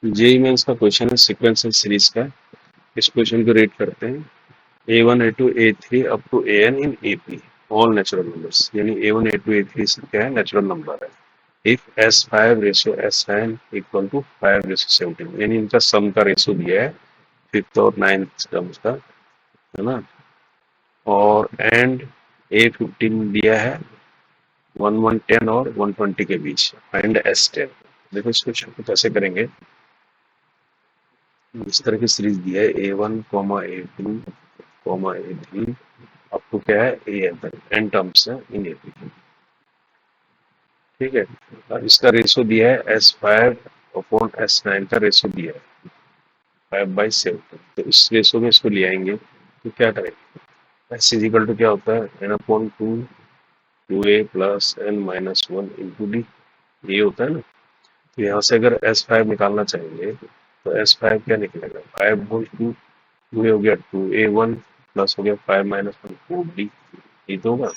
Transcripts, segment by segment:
JEE mains का question है sequential series का। इस क्वेश्चन को रेट करते हैं A1 A2 A3 up to AN in AP all natural numbers, यानी A1 A2 A3 सब क्या है, नेचुरल नंबर है। If S5 ratio S9 equal to 5 ratio 17, यानी इनका सम का रेशियो दिया है फिफ्थ और नाइन्थ टर्म्स का, है ना। और एंड A15 दिया है 110 और 120 के बीच, फाइंड S10। देखो इस क्वेश्चन को कैसे करेंगे। इस तरह की सीरीज दी है A1 A2 A3 up to क्या है AN तक, एन टर्म्स है इन AP। ठीक है। और इसका रेशियो दिया है S5 अपॉन S9 का रेशियो दिया है 5/7। तो इस रेशियो में इसको ले आएंगे तो क्या करेंगे, S इजिकल टू क्या होता है n/2 2a plus n minus 1 into D, ये होता है ना। तो यहाँ से अगर S5 निकालना चाहेंगे तो S5 क्या निकलेगा, 5/2 2 हो गया 2a1 प्लस हो गया 5 माइनस 1 4d, ये तो होगा।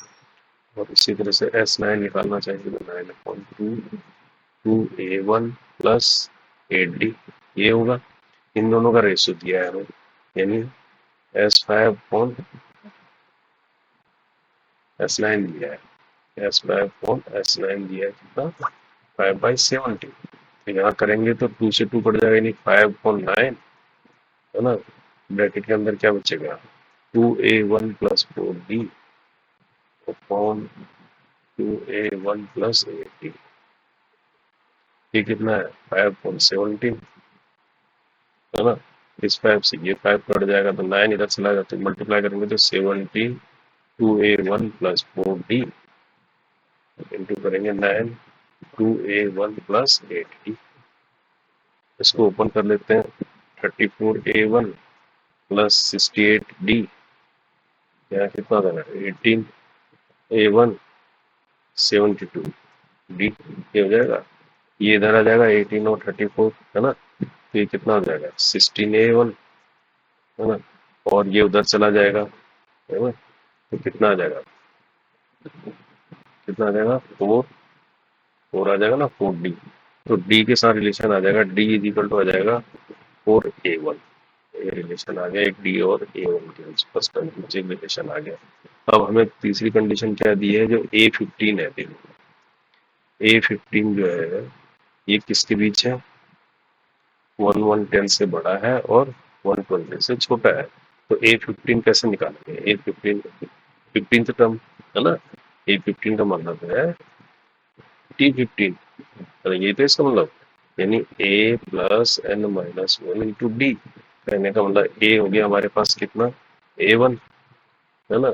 और इसी तरह से S9 निकालना चाहिए तो 9/2 2a1 प्लस 8d, ये होगा। इन दोनों का रेशियो दिया है हमें, यानी S5 अपॉन S9 दिया है, S5 अपॉन S9 दिया है कितना, 5/70। तो यहाँ करेंगे तो 2 से 2 कट जाएगा, यानी 5/9, है ना। ब्रैकेट के अंदर क्या बचेगा, 2a1 plus 4d upon 2a1 plus 8d, ये कितना है 5/17, है ना। इस 5 से ये 5 कट जाएगा तो 9 इधर चला जाता है, मल्टीप्लाई करेंगे तो 17 2a1 प्लस 4d इंटू करेंगे 9 2a1 प्लस 8d। इसको ओपन कर लेते हैं, 34a1 प्लस 68d, यहाँ कितना देना है 18a1 72d, ये हो जाएगा। ये इधर आ जाएगा 18 और 34, है ना। तो ये कितना हो जाएगा 16a1, है ना। और ये उधर चला जाएगा, है ना। तो कितना आ जाएगा, कितना आ जाएगा 4 आ जाएगा ना 4d। तो d के साथ रिलेशन आ जाएगा, d इज इक्वल टू आ जाएगा 4a1। ये रिलेशन आ गया एक d और a1 के बीच, फर्स्ट कंडीशन रिलेशन आ गया। अब हमें तीसरी कंडीशन क्या दी है, जो A15 है। देखो A15 जो है ये किसके बीच है, 110 से बड़ा है और 120 से छोटा है। तो A15 कैसे निकालेंगे, A15 15th टर्म, है ना। A15 का मतलब है T15, ये तो इसका मतलब, यानी A plus n minus 1 into D. कहने का मतलब A हो गया हमारे पास कितना A1, है ना।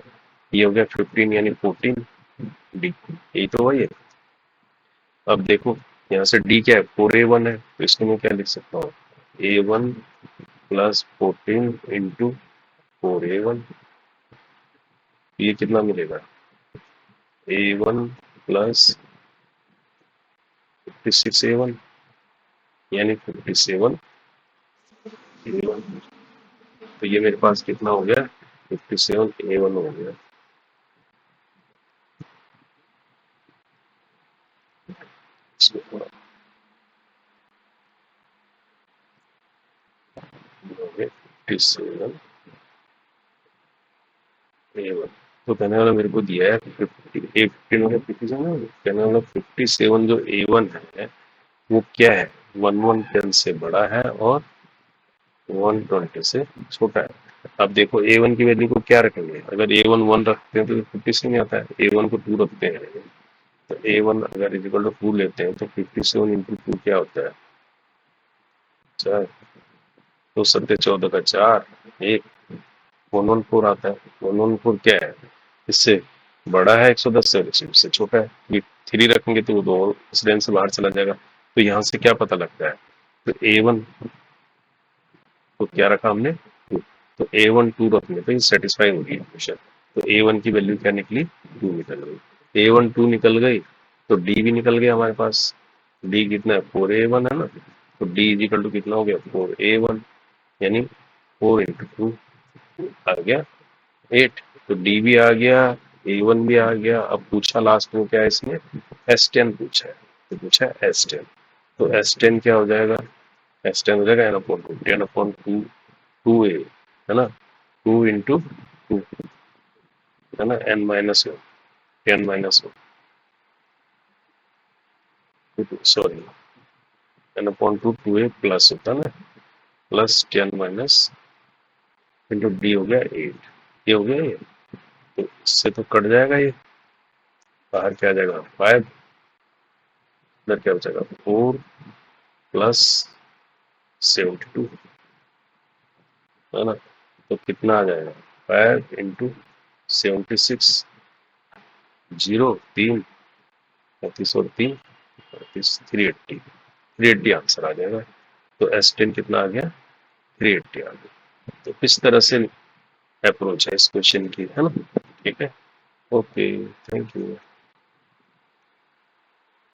ये हो गया 15 यानी 14 डी, यही तो वही है। अब देखो यहाँ से डी क्या है 4a1 है, तो इसको मैं क्या लिख सकता हूँ A1 प्लस 14 इंटू 4a1, ये कितना मिलेगा A1 प्लस 56a1, यानी 57 A1। तो ये मेरे पास कितना हो गया 57a1 हो गया। इसको थोड़ा हो गया 57a1। तो कहने वाला मेरे को दिया है 15 हो गया 57, कहने वाला 57 जो A1 है वो क्या है 110 से बड़ा है और 120 से छोटा है। अब देखो A1 की वैल्यू को क्या रखेंगे, अगर A1 1 रखते हैं तो 57 नहीं आता है, A1 को 2 रखते हैं। तो A1 अगर इक्वल टू 2 लेते हैं तो 57 इंटू 2 क्या होता है 4, तो 7 14 का 4, 1 114 आता है। 114 क्या है, इससे बड़ा है 110 से, इससे छोटा है। ये 3 रखेंगे तो वो दो इस रेंज से बाहर चला जाएगा। तो यहाँ से क्या पता लगता है, तो A1 को क्या रखा हमने 2, तो A1 2 रखने पे सेटिस्फाई होगी इक्वेशन। तो A1 की वैल्यू क्या निकली 2 निकल गई, A1 2 निकल गई तो D भी निकल गया हमारे पास। D कितना है 4A1 है ना, तो D इज इक्वल टू कितना हो गया 4A1, यानी 4 इंटू 2 आ गया 8। तो डी भी आ गया, A1 भी आ गया। अब पूछा लास्ट में क्या है इसमें, S10 पूछा है, तो पूछा है S10। तो S10 क्या हो जाएगा एस टेन हो जाएगा n upon two, 10 upon two, 2a है ना, 2 इंटू 2 है ना, n minus 10 minus sorry n upon two 2a plus होता है ना, प्लस 10 माइनस इंटू डी हो गया 8, ये हो गया ये, तो इससे तो कट जाएगा ये, बाहर क्या आ जाएगा 5, इधर क्या बचेगा 4 प्लस 72 है ना, तो कितना आ जाएगा 5 इंटू 76, 0 3 35 और 3 35, 380, 380 आंसर आ जाएगा। तो S10 कितना आ गया 380 आ गया। तो इस तरह से अप्रोच है इस क्वेश्चन की, है ना। ठीक है, ओके, थैंक यू।